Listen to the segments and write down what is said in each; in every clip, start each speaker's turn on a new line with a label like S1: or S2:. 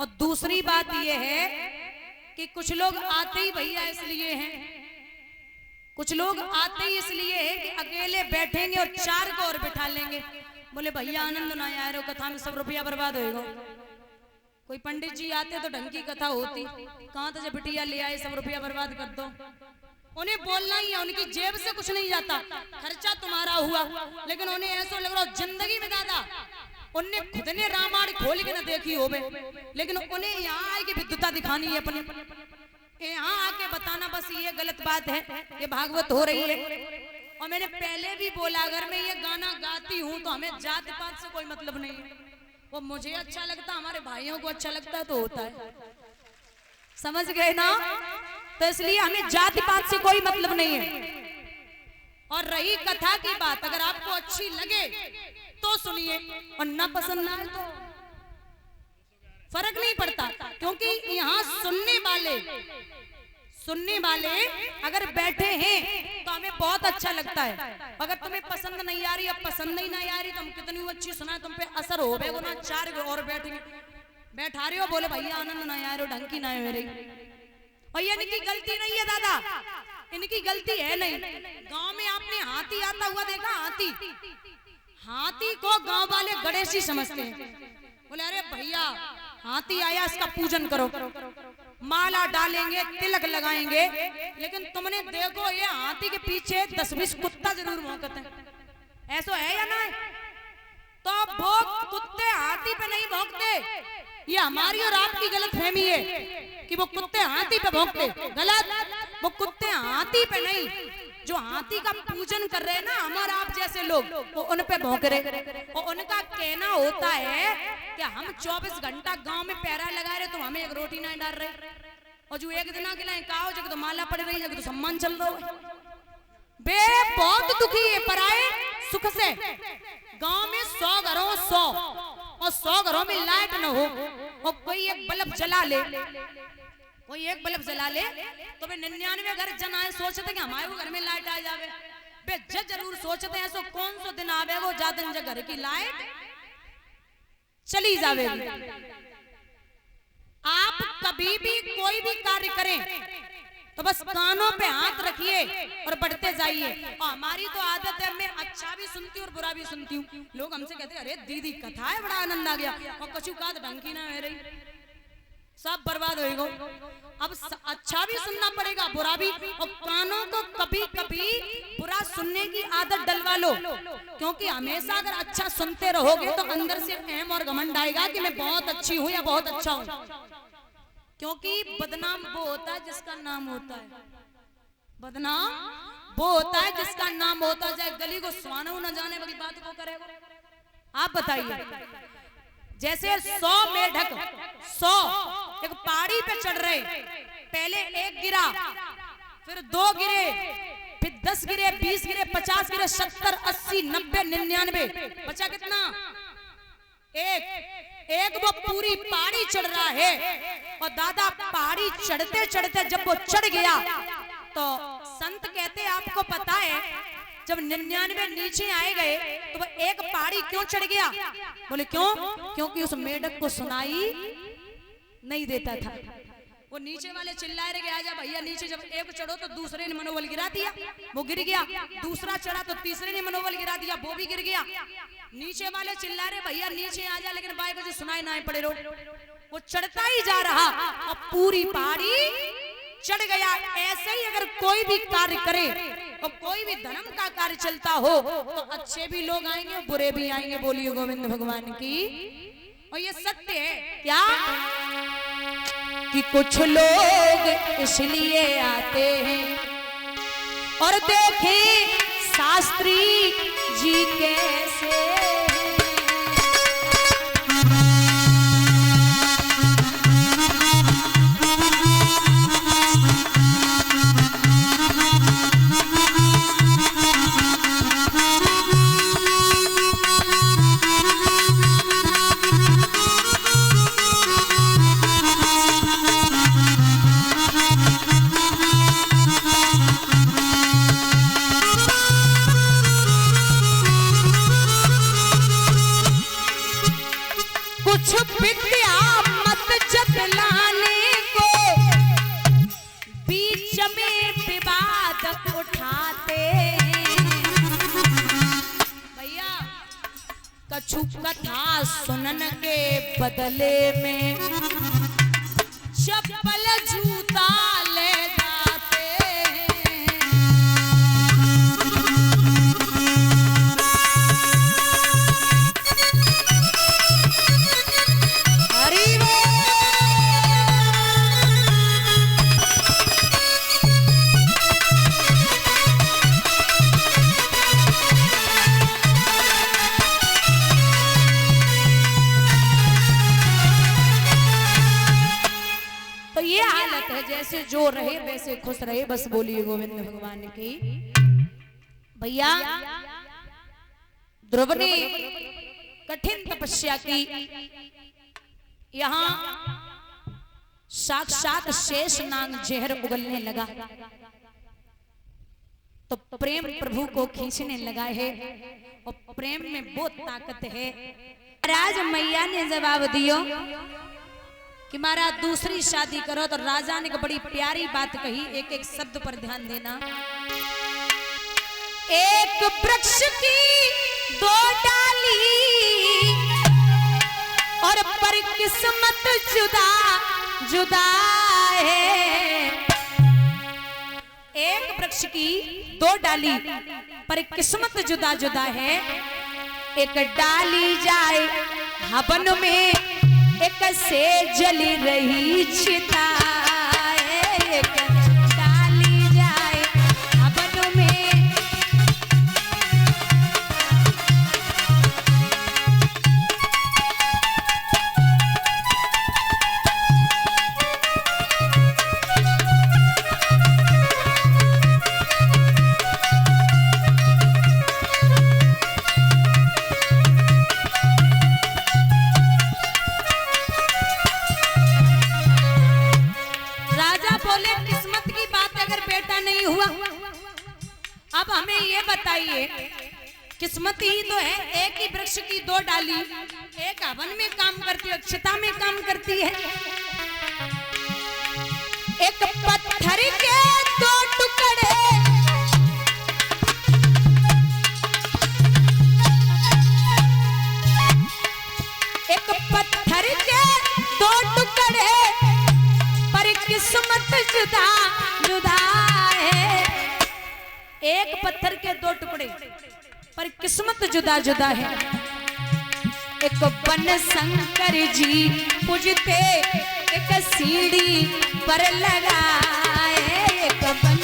S1: और दूसरी बात यह है कि कुछ लोग आते ही भैया इसलिए हैं, कुछ लोग आते ही इसलिए हैं कि अकेले बैठेंगे और चार को और बिठा लेंगे। बोले भैया आनंद ना आया रो कथा में सब रुपया बर्बाद होएगा। कोई पंडित जी आते तो ढंग की कथा होती, कहां तो जब बिटिया ले आए सब रुपया बर्बाद कर दो। उन्हें बोलना ही है, उनकी जेब से कुछ नहीं जाता, खर्चा तुम्हारा हुआ, लेकिन उन्हें ऐसा लग रहा जिंदगी में दादा उन्हें खुद ने रामायण खोल के न देखी होवे, लेकिन उन्हें यहाँ आए कि विद्युता दिखानी है अपनी, यहाँ आके बताना बस ये गलत बात है, ये भागवत हो रही है। और मैंने पहले भी बोला अगर मैं ये गाना गाती हूँ तो हमें जात पात से कोई मतलब नहीं है, वो मुझे अच्छा लगता हमारे भाइयों को अच्छा लगता है तो होता है, समझ गए ना। तो इसलिए हमें जाति पात से कोई मतलब नहीं है। और रही कथा की बात, अगर आपको अच्छी लगे तो सुनिए और ना पसंद ना आए तो फर्क नहीं पड़ता, क्योंकि यहाँ सुनने वाले अगर बैठे हैं तो हमें बहुत अच्छा लगता है। अगर तुम्हें पसंद नहीं आ रही, अब पसंद नहीं आ रही, तुम कितनी अच्छी सुना तुम पे असर हो गए ना, चार और बैठा रहे हो, बोले भैया आनंद ना आ रहे हो, ढंग की ना है मेरी। और ये इनकी गलती नहीं है दादा, इनकी गलती है नहीं। गांव में आपने हाथी आता हुआ देखा? हाथी को गांव वाले गणेशी समझते हैं। बोले अरे भैया हाथी आया इसका पूजन करो, माला डालेंगे, तिलक लगाएंगे, लेकिन तुमने देखो ये हाथी के पीछे 10-20 कुत्ता जरूर भौंकते हैं, ऐसा है या ना? तो वो कुत्ते हाथी पे नहीं भौंकते, ये हमारी और आपकी गलत फहमी है कि वो कुत्ते हाथी पे भौंकते, गलत। वो कुत्ते हाथी पे नहीं, जो हाथी का पूजन कर रहे हैं ना हमारा आप जैसे लोग, वो उन पे भौंक रहे। और उनका कहना होता है कि हम 24 घंटा गांव में पैरा लगा रहे तो हमें एक रोटी नहीं डाल रहे, और जो एक दिन खिलाए काओ जब तो माला पड़ रही, जब तो सम्मान चल रहा है। बे बहुत दुखी है पराए सुख से। गांव में 100 घरों 100 और 100 घरों में लाइट न हो, और कोई एक बल्ब जला ले, कोई एक बल्ब जला ले तो वे 99 घर जन आए सोचते कि हमारे घर में लाइट आ जावे। बे जरूर सोचते हैं सो कौन सो दिन आवे वो जादन घर की लाइट चली जावे। आप कभी भी कोई भी कार्य करें तो बस कानों पे हाथ रखिए और बढ़ते जाइए। और हमारी तो आदत है, मैं अच्छा भी सुनती हूँ और बुरा भी सुनती हूँ। लोग हमसे कहते हैं अरे दीदी कथा है बड़ा आनंद आ गया, और कछु का ढंग की ना है रही, सब बर्बाद होएगा। अब अच्छा भी सुनना पड़ेगा, बुरा भी, और कानों को कभी कभी बुरा सुनने की आदत डलवा लो, क्योंकि हमेशा अगर अच्छा सुनते रहोगे तो अंदर से अहम और घमंड आएगा कि मैं बहुत अच्छी हूँ या बहुत अच्छा हूँ। क्योंकि बदनाम वो होता है जिसका नाम होता है, बदनाम वो होता है जिसका नाम होता है। चाहे गली को स्वानो न जाने वाली बात को करे। आप बताइए, जैसे 100 मेढक 100 एक पहाड़ी पे चढ़ रहे, पहले एक गिरा, फिर 2 गिरे, फिर 10 गिरे, 20 गिरे, 50 गिरे, 70, 80, 90, 99, बचा कितना? एक वो पूरी पहाड़ी चढ़ रहा है। और दादा पहाड़ी चढ़ते चढ़ते जब वो चढ़ गया तो संत कहते आपको पता है जब 99 नीचे आए गए तो वो एक पहाड़ी क्यों चढ़ गया? बोले क्यों? क्योंकि उस मेढक को सुनाई नहीं देता था। वो नीचे वाले चिल्लाए रहे आजा भैया नीचे। जब एक चढ़ो तो दूसरे ने मनोबल गिरा दिया, वो गिर गया। दूसरा चढ़ा तो तीसरे ने मनोबल गिरा दिया, वो भी गिर गया। नीचे वाले चिल्ला रहे भैया नीचे आजा, लेकिन बाय बजे सुनाई ना पड़े रो। वो चढ़ता ही जा रहा और पूरी पहाड़ी चढ़ गया। ऐसे ही अगर कोई भी कार्य करे और कोई भी धर्म का कार्य चलता हो तो अच्छे भी लोग आएंगे, बुरे भी आएंगे। बोलिए गोविंद भगवान की। और ये सत्य है क्या कि कुछ लोग इसलिए आते हैं और देखें शास्त्री जी कैसे कछु कथा सुनन के बदले में चप्पल जूता ले जाते हैं। हरि तो ये हालत है, जैसे जो रहे वैसे खुश रहे, बस बोलिए गोविंद भगवान की। भैया ध्रुव ने कठिन तपस्या की, यहाँ साक्षात शेष नाग जहर उगलने लगा तो प्रेम प्रभु को खींचने लगा है, और प्रेम में बहुत ताकत है। राज मैया ने जवाब दियो कि महाराज दूसरी शादी करो, तो राजा ने बड़ी प्यारी बात कही, एक एक शब्द पर ध्यान देना। एक वृक्ष की दो डाली और पर किस्मत जुदा जुदा है। एक वृक्ष की दो डाली पर किस्मत जुदा जुदा है। एक डाली जाए हवन में, एक से जली रही चिता, एक डाली जाए हवन में। अब हमें ये बताइए, किस्मत ही तो है, एक ही वृक्ष की दो डाली, एक हवन में काम करती है, चिता में काम करती है। एक पत्थर के दो टुकड़े, एक पत्थर के दो टुकड़े पर किस्मत जुदा जुदा है। एक पत्थर के दो टुकड़े पर किस्मत जुदा जुदा है। एक बन शंकर जी पूजते, एक सीढ़ी पर लगाए, एक बन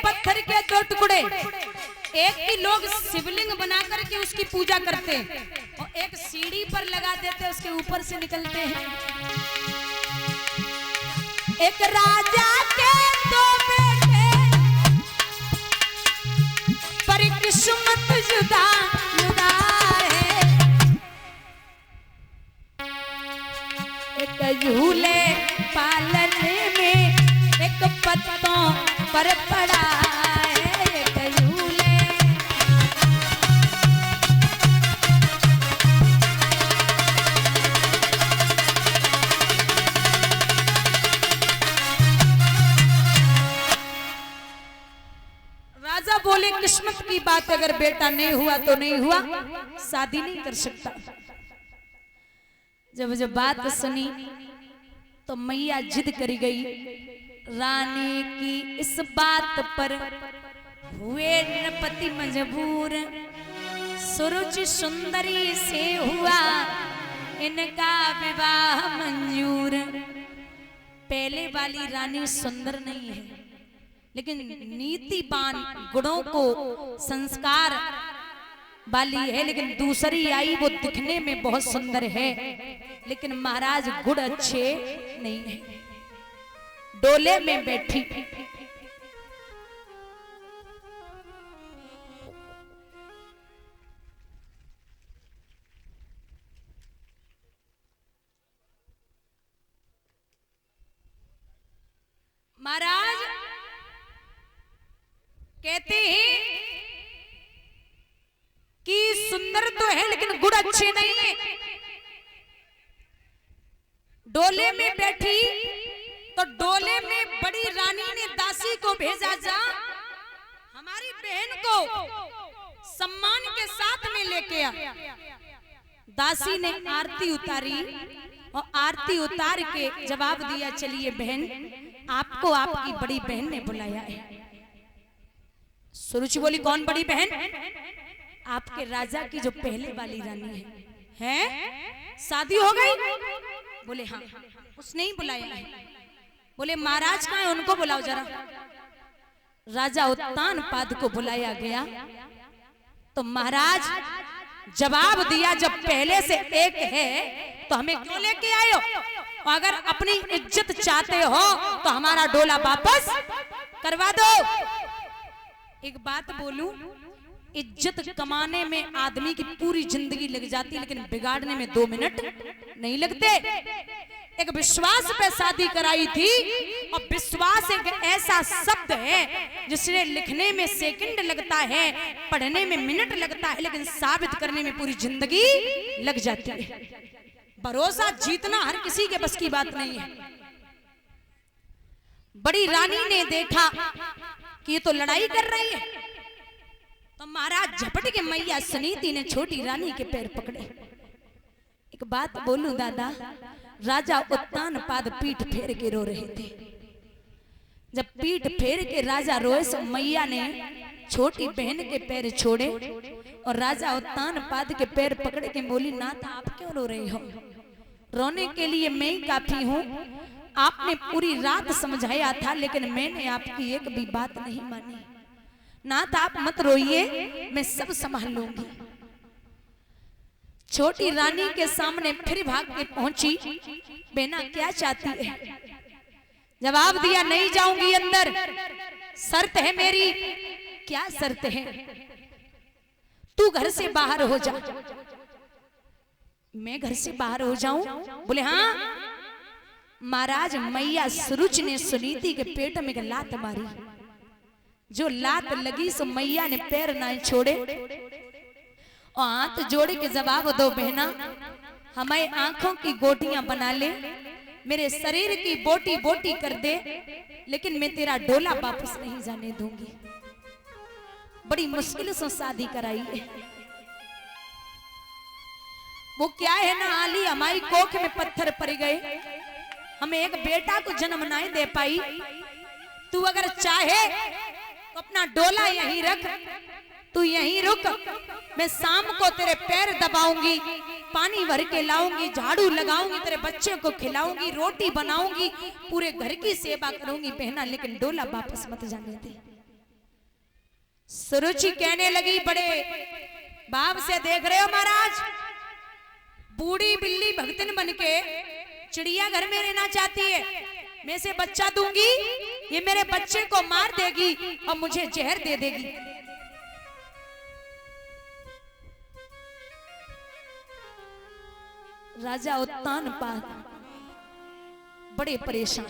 S1: पत्थर के दो टुकड़े, एक की लोग शिवलिंग बना करके उसकी पूजा करते हैं, और एक सीढ़ी पर लगा देते हैं, उसके ऊपर से निकलते हैं। एक राजा के दो बेटे पर किस्मत जुदा जुदा है। एक झूले पालने में, एक पत्तों पर पड़ा है, एक झूले। राजा बोले किस्मत की बात, अगर बेटा नहीं हुआ तो नहीं हुआ, शादी नहीं कर सकता। जब बात सुनी तो मैया जिद करी गई। रानी की इस बात पर हुए नृपति मजबूर, सुरुचि सुंदरी से हुआ इनका विवाह मंजूर। पहले वाली रानी सुंदर नहीं है, लेकिन नीतिवान, गुणों को संस्कार वाली है। लेकिन दूसरी आई, वो दिखने में बहुत सुंदर है, लेकिन महाराज गुण अच्छे नहीं है। डोले में बैठी महाराज कहते हैं अच्छे नहीं है। डोले में बैठी तो डोले में बड़ी रानी ने दासी को भेजा, जा हमारी बहन को सम्मान के साथ में लेके आ। दासी ने आरती उतारी और आरती उतार के जवाब दिया, चलिए बहन, आपको आपकी बड़ी बहन ने बुलाया है। सुरुचि बोली, कौन बड़ी बहन? आपके राजा की जो पहले वाली रानी है, शादी हो गई? बोले हाँ। उसने ही बुलाया है। बोले महाराज कहाँ है, उनको बुलाओ जरा। राजा उत्तानपाद को बुलाया गया तो महाराज जवाब दिया, जब पहले से एक है तो हमें क्यों लेके आए हो? अगर अपनी इज्जत चाहते हो तो हमारा डोला वापस करवा दो। एक बात बोलूं, इज्जत कमाने में आदमी की पूरी जिंदगी लग जाती है, लेकिन बिगाड़ने में 2 मिनट नहीं लगते। एक विश्वास पे शादी कराई थी, और विश्वास एक ऐसा शब्द है जिसने लिखने में सेकंड लगता है, पढ़ने में मिनट लगता है, लेकिन साबित करने में पूरी जिंदगी लग जाती है। भरोसा जीतना हर किसी के बस की बात नहीं है। बड़ी रानी ने देखा कि ये तो लड़ाई कर रही है, तो महाराज झपट के मैया सुनीति ने छोटी रानी के पैर पकड़े। एक बात बोलूं दादा, राजा उत्तानपाद पीठ फेर के रो रहे थे। जब पीठ फेर के राजा रोए तो मैया ने छोटी बहन के पैर छोड़े और राजा उत्तानपाद के पैर पकड़ के बोली, नाथ आप क्यों रो रहे हो? रोने के लिए मैं ही काफी हूँ। आपने पूरी रात समझाया था, लेकिन मैंने आपकी एक भी बात नहीं मानी। नाथ आप मत रोइए, मैं सब संभाल लूंगी। छोटी रानी के सामने फिर भाग के पहुंची, बेना क्या चाहती है? जवाब दिया, नहीं जाऊंगी अंदर, शर्त है मेरी। क्या शर्त है? तू घर से बाहर हो जा। मैं घर से बाहर हो जाऊं? बोले हाँ। महाराज मैया सुरुचि ने सुनीति के पेट में लात मारी। जो लात लगी सो मैया ने पैर ना छोड़े और हाथ जोड़े के जवाब दो, बहना हमें आंखों की गोटियां बना ले, मेरे शरीर की बोटी बोटी कर दे, लेकिन मैं तेरा डोला वापस नहीं जाने दूंगी। बड़ी मुश्किल से शादी कराई है। वो क्या है ना, आली हमारी कोख में पत्थर पड़ गए, हमें एक बेटा को जन्म नहीं दे पाई। तू अगर चाहे तो अपना डोला यहीं रख, तू यहीं रुक, मैं शाम को तेरे पैर दबाऊंगी, पानी भर के लाऊंगी, झाड़ू लगाऊंगी, तेरे बच्चे को खिलाऊंगी, रोटी बनाऊंगी, पूरे घर की सेवा करूंगी बहना, लेकिन डोला वापस मत जाने दे। सुरुचि कहने लगी, बड़े भाव से देख रहे हो महाराज, बूढ़ी बिल्ली भगतिन बनके चिड़िया घर में रहना चाहती है। मैं से बच्चा दूंगी, ये मेरे बच्चे को मार देगी और मुझे जहर दे देगी। राजा उत्तानपाद बड़े परेशान,